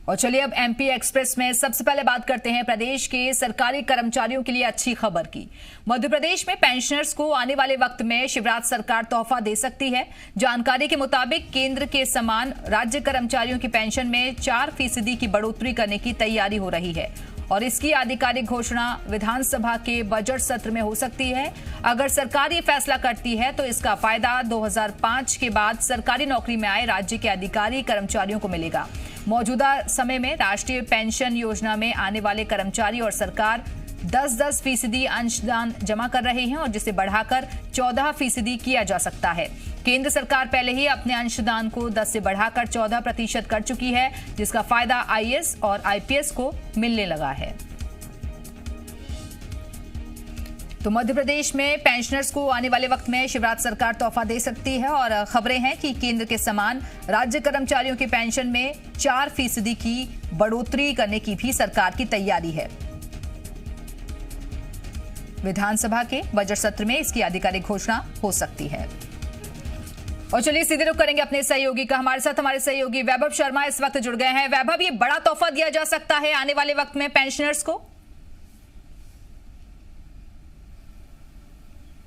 और चलिए अब एमपी एक्सप्रेस में सबसे पहले बात करते हैं प्रदेश के सरकारी कर्मचारियों के लिए अच्छी खबर की। मध्य प्रदेश में पेंशनर्स को आने वाले वक्त में शिवराज सरकार तोहफा दे सकती है। जानकारी के मुताबिक केंद्र के समान राज्य कर्मचारियों की पेंशन में 4% की बढ़ोतरी करने की तैयारी हो रही है और इसकी आधिकारिक घोषणा विधानसभा के बजट सत्र में हो सकती है। अगर सरकार ये फैसला करती है तो इसका फायदा 2005 के बाद सरकारी नौकरी में आए राज्य के अधिकारी कर्मचारियों को मिलेगा। मौजूदा समय में राष्ट्रीय पेंशन योजना में आने वाले कर्मचारी और सरकार 10% अंशदान जमा कर रहे हैं और जिसे बढ़ाकर 14% किया जा सकता है। केंद्र सरकार पहले ही अपने अंशदान को 10 से बढ़ाकर 14% कर चुकी है, जिसका फायदा आईएएस और आईपीएस को मिलने लगा है। तो मध्य प्रदेश में पेंशनर्स को आने वाले वक्त में शिवराज सरकार तोहफा दे सकती है और खबरें हैं कि केंद्र के समान राज्य कर्मचारियों की पेंशन में 4% की बढ़ोतरी करने की भी सरकार की तैयारी है। विधानसभा के बजट सत्र में इसकी आधिकारिक घोषणा हो सकती है। और चलिए सीधे रुख करेंगे अपने सहयोगी का। हमारे साथ हमारे सहयोगी वैभव शर्मा इस वक्त जुड़ गए हैं। वैभव, ये बड़ा तोहफा दिया जा सकता है आने वाले वक्त में पेंशनर्स को?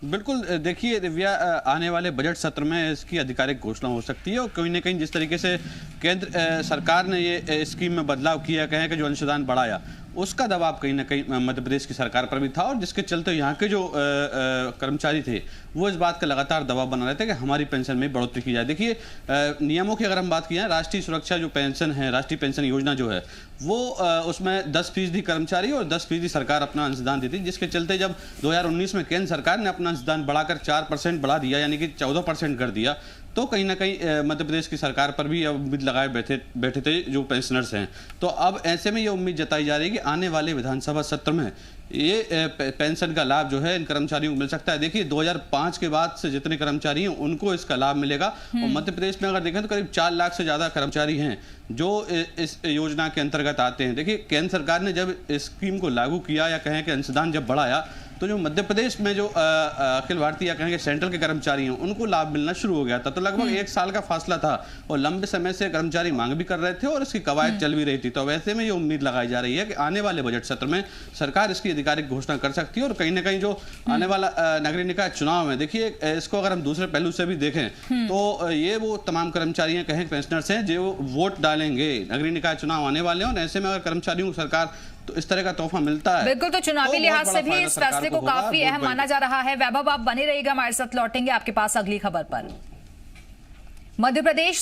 बिल्कुल, देखिए दिव्या, आने वाले बजट सत्र में इसकी आधिकारिक घोषणा हो सकती है और कहीं ना कहीं जिस तरीके से केंद्र सरकार ने ये स्कीम में बदलाव किया, कहें कि जो अंशदान बढ़ाया, उसका दबाव कहीं ना कहीं मध्य प्रदेश की सरकार पर भी था और जिसके चलते यहाँ के जो कर्मचारी थे वो इस बात का लगातार दबाव बना रहे थे कि हमारी पेंशन में बढ़ोतरी की जाए। देखिए, नियमों की अगर हम बात किए, राष्ट्रीय सुरक्षा जो पेंशन है, राष्ट्रीय पेंशन योजना जो है, वो उसमें 10% कर्मचारी और 10% सरकार अपना अंशदान देती, जिसके चलते जब 2019 में केंद्र सरकार ने अपना अंशदान बढ़ाकर 4% बढ़ा दिया, यानी कि 14% कर दिया, तो कहीं ना कहीं मध्य प्रदेश की सरकार पर भी उम्मीद लगाए बैठे थे जो पेंशनर्स हैं। तो अब ऐसे में ये उम्मीद जताई जा रही है कि आने वाले विधानसभा सत्र में ये पेंशन का लाभ जो है इन कर्मचारियों को मिल सकता है। देखिए, 2005 के बाद से जितने कर्मचारी हैं उनको इसका लाभ मिलेगा और मध्य प्रदेश में अगर देखें तो करीब 4 लाख से ज्यादा कर्मचारी हैं जो इस योजना के अंतर्गत आते हैं। देखिए, केंद्र सरकार ने जब इस स्कीम को लागू किया या कहें कि अंशदान जब बढ़ाया, तो जो मध्य प्रदेश में जो अखिल भारतीय या कहेंगे सेंट्रल के कर्मचारी हैं उनको लाभ मिलना शुरू हो गया था। तो लगभग 1 साल का फासला था और लंबे समय से कर्मचारी मांग भी कर रहे थे और इसकी कवायद चल भी रही थी। तो वैसे में ये उम्मीद लगाई जा रही है कि आने वाले बजट सत्र में सरकार इसकी आधिकारिक घोषणा कर सकती है और कहीं ना कहीं जो आने वाला नगरीय निकाय चुनाव है, देखिए इसको अगर हम दूसरे पहलू से भी देखें तो ये वो तमाम कर्मचारी हैं, कहें पेंशनर्स हैं, जो वोट डालेंगे। नगरीय निकाय चुनाव आने वाले हैं और ऐसे में अगर कर्मचारियों को सरकार तो इस तरह का तोहफा मिलता है, बिल्कुल। तो चुनावी लिहाज से भी इस फैसले को काफी अहम माना जा रहा है। वैभव, आप बने रहिएगा हमारे साथ, लौटेंगे आपके पास अगली खबर पर। मध्य प्रदेश